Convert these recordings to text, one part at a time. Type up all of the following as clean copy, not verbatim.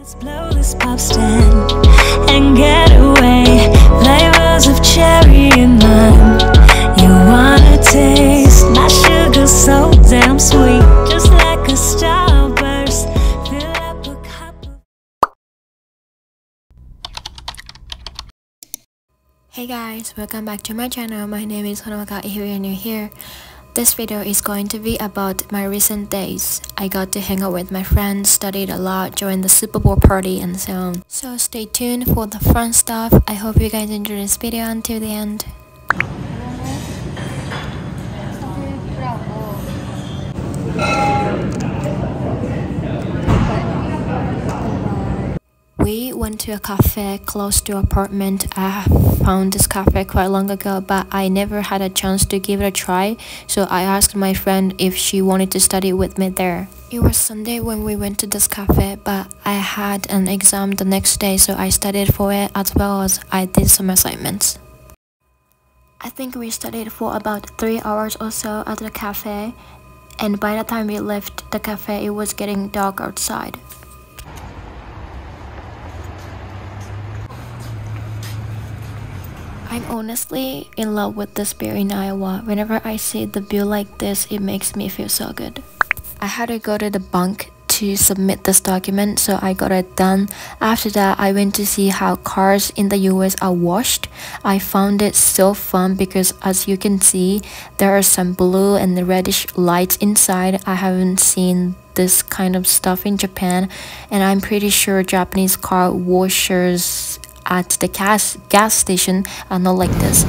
Let's blow this pop stand and get away. Flavors of cherry and lime. You wanna taste my sugar so damn sweet, just like a starburst. Fill up a cup of... Hey guys, welcome back to my channel. My name is Honomaka if you're new here. This video is going to be about my recent days. I got to hang out with my friends, studied a lot, joined the Super Bowl party and so on. So stay tuned for the fun stuff. I hope you guys enjoy this video until the end. We went to a cafe close to our apartment. I found this cafe quite long ago, but I never had a chance to give it a try, so I asked my friend if she wanted to study with me there. It was Sunday when we went to this cafe, but I had an exam the next day, so I studied for it as well as I did some assignments. I think we studied for about 3 hours or so at the cafe, and by the time we left the cafe, it was getting dark outside. I'm honestly in love with this beer in Iowa. Whenever I see the view like this, it makes me feel so good. I had to go to the bank to submit this document, so I got it done. After that, I went to see how cars in the US are washed. I found it so fun because as you can see, there are some blue and reddish lights inside. I haven't seen this kind of stuff in Japan, and I'm pretty sure Japanese car washers at the gas station are not like this.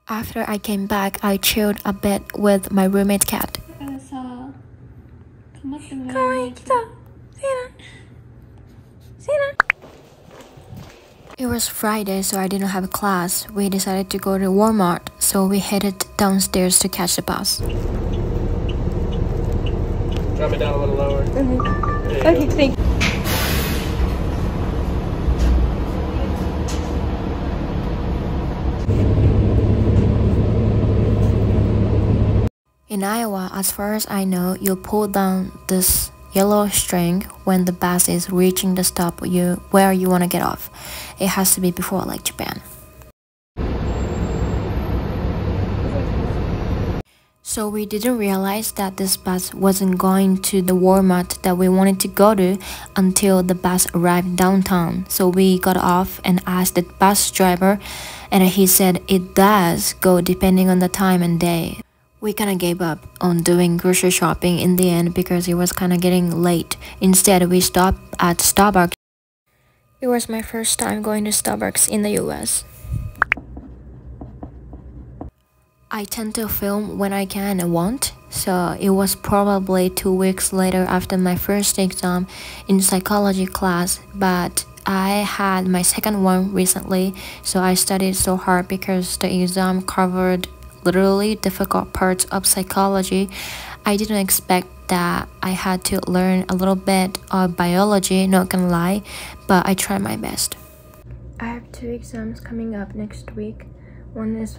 After I came back, I chilled a bit with my roommate cat. It was Friday, so I didn't have a class. We decided to go to Walmart, so we headed downstairs to catch the bus. Drop it down a little lower. Okay, thank you. In Iowa, as far as I know, you pull down this yellow string when the bus is reaching the stop where you want to get off. It has to be before, like Japan. So we didn't realize that this bus wasn't going to the Walmart that we wanted to go to until the bus arrived downtown. So we got off and asked the bus driver, and he said it does go depending on the time and day. We kinda gave up on doing grocery shopping in the end because it was kinda getting late. Instead, we stopped at Starbucks. It was my first time going to Starbucks in the US. I tend to film when I can and want, so it was probably 2 weeks later after my first exam in psychology class, but I had my second one recently, so I studied so hard because the exam covered literally difficult parts of psychology. I didn't expect that I had to learn a little bit of biology, not gonna lie, but I tried my best. I have 2 exams coming up next week. One is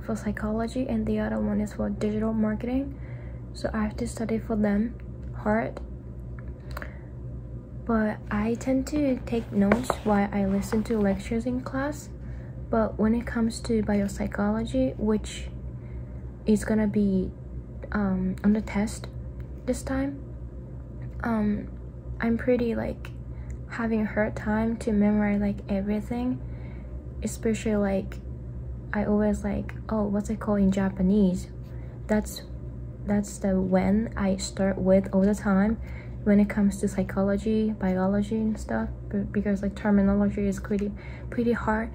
for psychology and the other one is for digital marketing. So I have to study for them hard. But I tend to take notes while I listen to lectures in class. But when it comes to biopsychology, which is gonna be on the test this time, I'm pretty like having a hard time to memorize like everything, especially like I always like, oh, what's it called in Japanese? That's the when I start with all the time when it comes to psychology, biology and stuff, because like terminology is pretty hard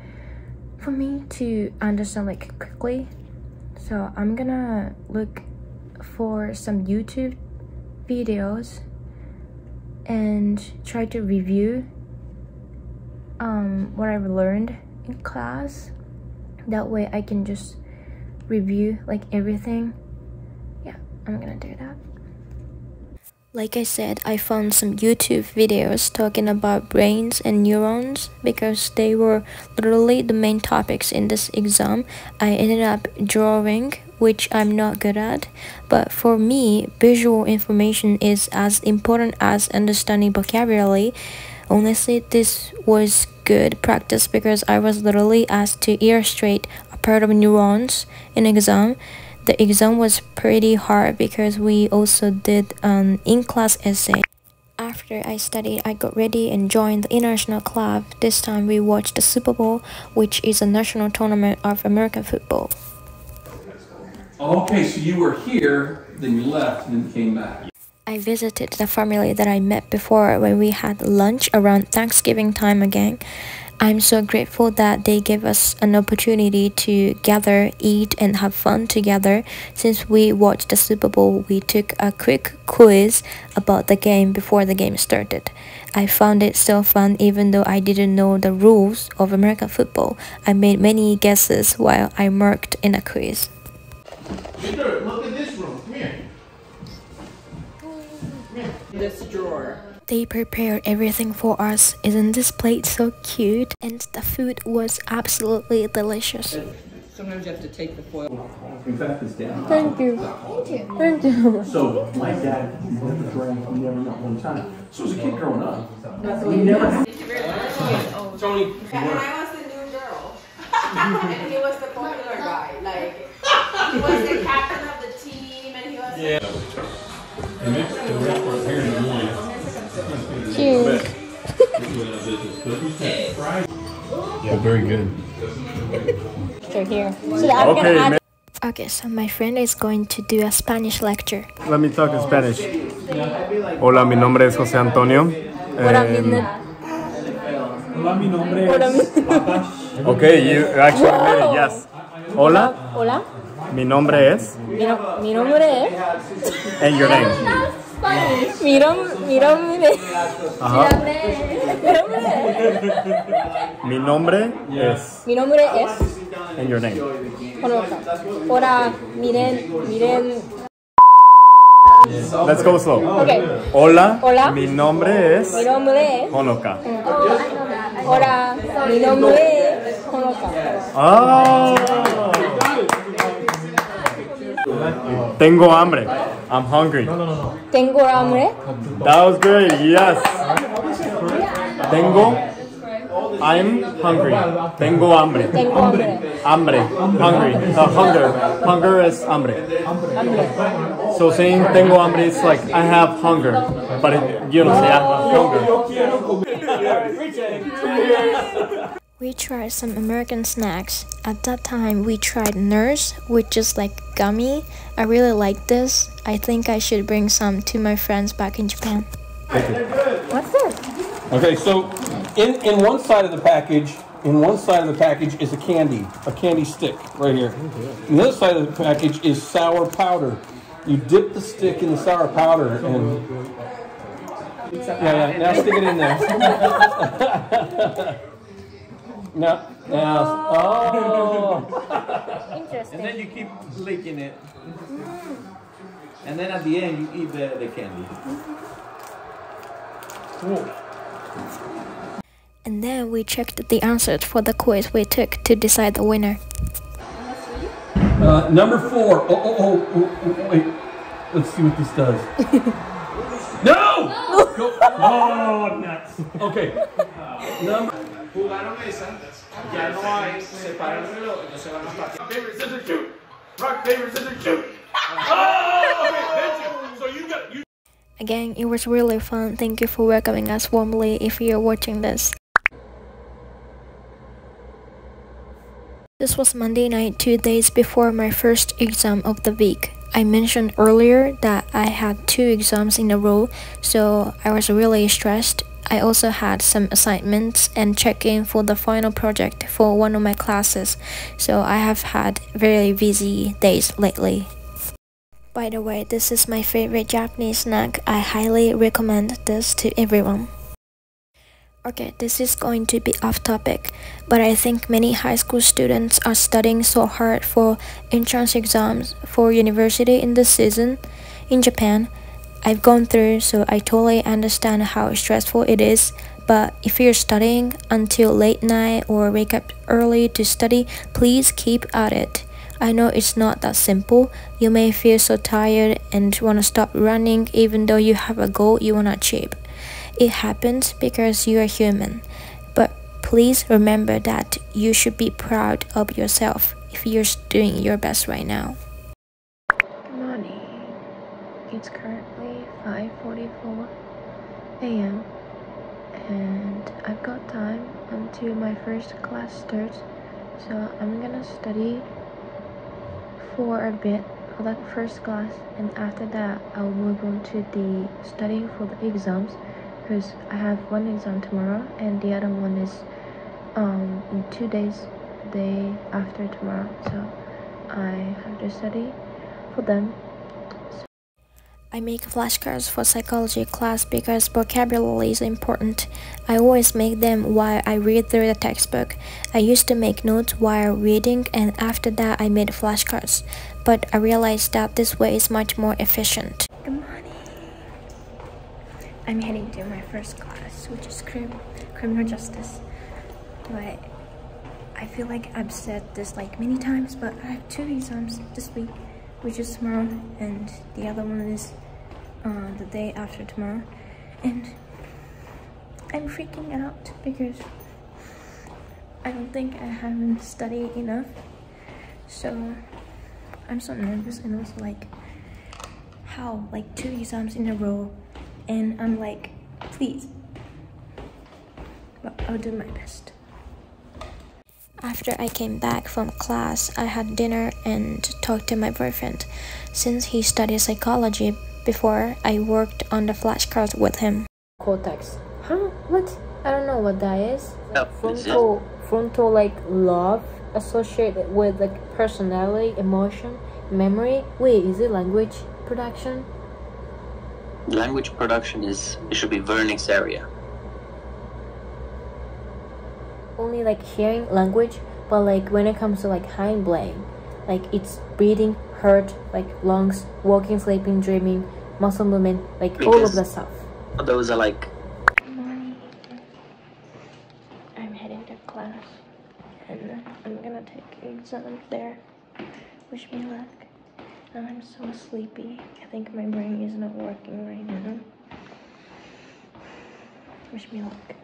for me to understand like quickly. So I'm gonna look for some YouTube videos and try to review what I've learned in class. That way I can just review like everything. Yeah, I'm gonna do that. Like I said, I found some YouTube videos talking about brains and neurons because they were literally the main topics in this exam. I ended up drawing, which I'm not good at, but for me, visual information is as important as understanding vocabulary. Honestly, this was good practice because I was literally asked to illustrate a part of neurons in exam. The exam was pretty hard because we also did an in-class essay. After I studied, I got ready and joined the international club. This time we watched the Super Bowl, which is a national tournament of American football. Okay, so you were here, then you left, and then came back. I visited the family that I met before when we had lunch around Thanksgiving time again. I'm so grateful that they gave us an opportunity to gather, eat, and have fun together. Since we watched the Super Bowl, we took a quick quiz about the game before the game started. I found it so fun even though I didn't know the rules of American football. I made many guesses while I marked in a quiz. Victor, look at this room. Come here. This drawer. They prepared everything for us. Isn't this plate so cute? And the food was absolutely delicious. Sometimes you have to take the foil. In fact, this down. Thank you. Thank you. So my dad never drank, we never met one time. So as a kid growing up, we never had. Tony. And I was the new girl. And he was the popular guy. Like, he was the captain of the team and he was Cheers. Yeah, very good. So here. So I'm Okay, gonna add. man. Okay, so my friend is going to do a Spanish lecture. Let me talk in Spanish. Hola, mi nombre es José Antonio. Okay, you actually made it, yes. Hola, Hola. mi nombre es, Mi nombre es. and your name. Mi nombre es. Ajá. Mi nombre es, Mi nombre es. and your name. Hola, miren. Let's go slow. Okay. Hola, Hola. mi nombre es Mi nombre es. Honoka. Hola, mi nombre es Honoka. Ah. Tengo hambre. I'm hungry. Tengo hambre. That was great. Yes. I'm hungry. Tengo hambre. Tengo hambre. Hambre. Hungry. Hunger. Hunger is hambre. So saying tengo hambre is like I have hunger, but you don't say I have hunger. We tried some American snacks. At that time, we tried Nurse, which is like gummy. I really like this. I think I should bring some to my friends back in Japan. What's this? Okay, so in one side of the package, is a candy stick right here. And the other side of the package is sour powder. You dip the stick in the sour powder and now stick it in there. Now, oh. Interesting. And then you keep licking it. And then at the end you eat the candy. Cool. And then we checked the answers for the quiz we took to decide the winner. Number 4. Wait. Let's see what this does. No! Go. Oh, nuts. Okay. Number. Jugaron esa, ya no hay, separan el reloj, entonces van a patear. Favorite scissors shoot. Rock, paper, scissors shoot. Oh, okay, so you got you. Again, it was really fun. Thank you for welcoming us warmly if you're watching this. This was Monday night, 2 days before my first exam of the week. I mentioned earlier that I had 2 exams in a row, so I was really stressed. I also had some assignments and check-in for the final project for one of my classes, so I have had very busy days lately. By the way, this is my favorite Japanese snack. I highly recommend this to everyone. Okay, this is going to be off topic, but I think many high school students are studying so hard for entrance exams for university in this season. In Japan, I've gone through, so I totally understand how stressful it is. But if you're studying until late night or wake up early to study, please keep at it. I know it's not that simple. You may feel so tired and want to stop running even though you have a goal you want to achieve. It happens because you are human. But please remember that you should be proud of yourself if you're doing your best right now. Good morning. It's currently 5:44 a.m. and I've got time until my first class starts, so I'm gonna study for a bit for that first class, and after that I'll move on to the studying for the exams, because I have one exam tomorrow and the other one is in 2 days, the day after tomorrow, so I have to study for them. I make flashcards for psychology class because vocabulary is important. I always make them while I read through the textbook. I used to make notes while reading, and after that I made flashcards. But I realized that this way is much more efficient. Good morning. I'm heading to my first class, which is criminal justice. But I feel like I've said this like many times, but I have 2 exams this week, which is tomorrow, and the other one is the day after tomorrow, and I'm freaking out because I don't think I haven't studied enough, so I'm so nervous, and also like how like 2 exams in a row, and I'm like, please, but I'll do my best. After I came back from class, I had dinner and talked to my boyfriend. Since he studied psychology before, I worked on the flashcards with him. Cortex. Huh? What? I don't know what that is. Frontal like love associated with like personality, emotion, memory. Wait, is it language production? Language production it should be Vernix area. Only like hearing language, but like when it comes to like hindbrain, like it's breathing, heart, like lungs, walking, sleeping, dreaming, muscle movement, like because all of the stuff. Those are like. Good morning. I'm heading to class, and I'm gonna take exams there. Wish me luck. I'm so sleepy. I think my brain is not working right now. Wish me luck.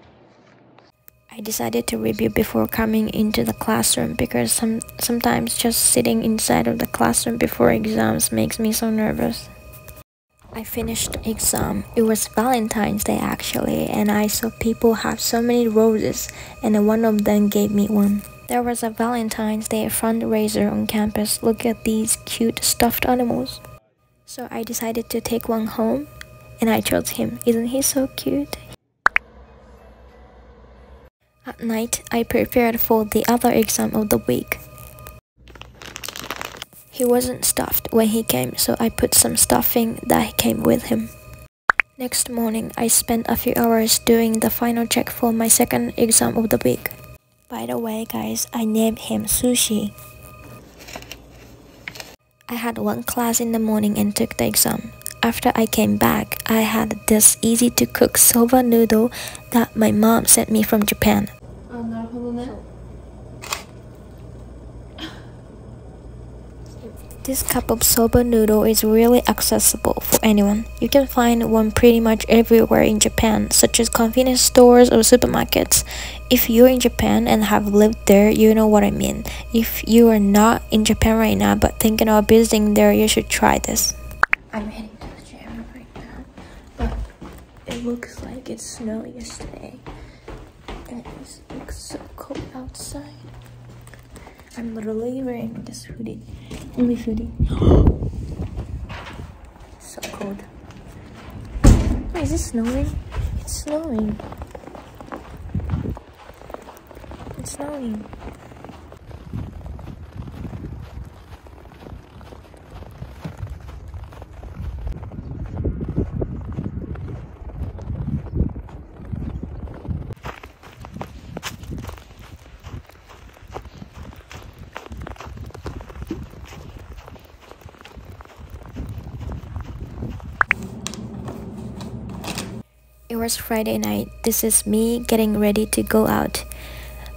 I decided to review before coming into the classroom because sometimes just sitting inside of the classroom before exams makes me so nervous. I finished the exam. It was Valentine's Day actually, and I saw people have so many roses, and one of them gave me one. There was a Valentine's Day fundraiser on campus. Look at these cute stuffed animals. So I decided to take one home, and I chose him. Isn't he so cute? At night, I prepared for the other exam of the week. He wasn't stuffed when he came, so I put some stuffing that came with him. Next morning, I spent a few hours doing the final check for my second exam of the week. By the way, guys, I named him Sushi. I had one class in the morning and took the exam. After I came back, I had this easy-to-cook soba noodle that my mom sent me from Japan. This cup of soba noodle is really accessible for anyone. You can find one pretty much everywhere in Japan, such as convenience stores or supermarkets. If you're in Japan and have lived there, you know what I mean. If you are not in Japan right now but thinking of visiting there, you should try this. I'm heading to the gym right now, but it looks like it snowed yesterday, and it looks so cold outside. I'm literally wearing this hoodie. Only hoodie. So cold. Wait, is it snowing? It's snowing. It's snowing. was Friday night. This is me getting ready to go out.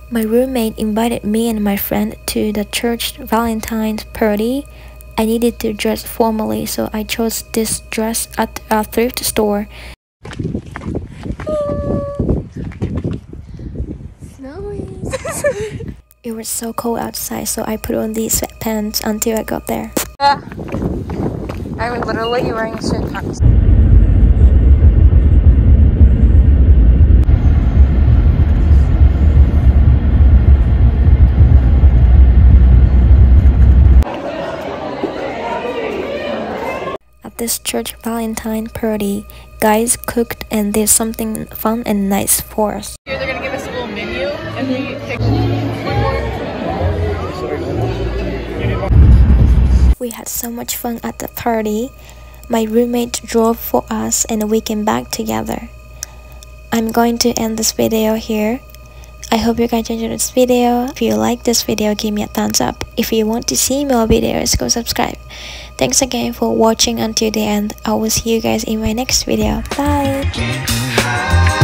My roommate invited me and my friend to the church Valentine's party. I needed to dress formally, so I chose this dress at a thrift store. Snowing. It was so cold outside, so I put on these sweatpants until I got there. Yeah, I was literally wearing sweatpants. At this church Valentine party, guys cooked and did something fun and nice for us. Here they're gonna give us a little menu and we pick. We had so much fun at the party. My roommate drove for us and we came back together. I'm going to end this video here. I hope you guys enjoyed this video. If you like this video, give me a thumbs up. If you want to see more videos, go subscribe. Thanks again for watching until the end. I will see you guys in my next video. Bye!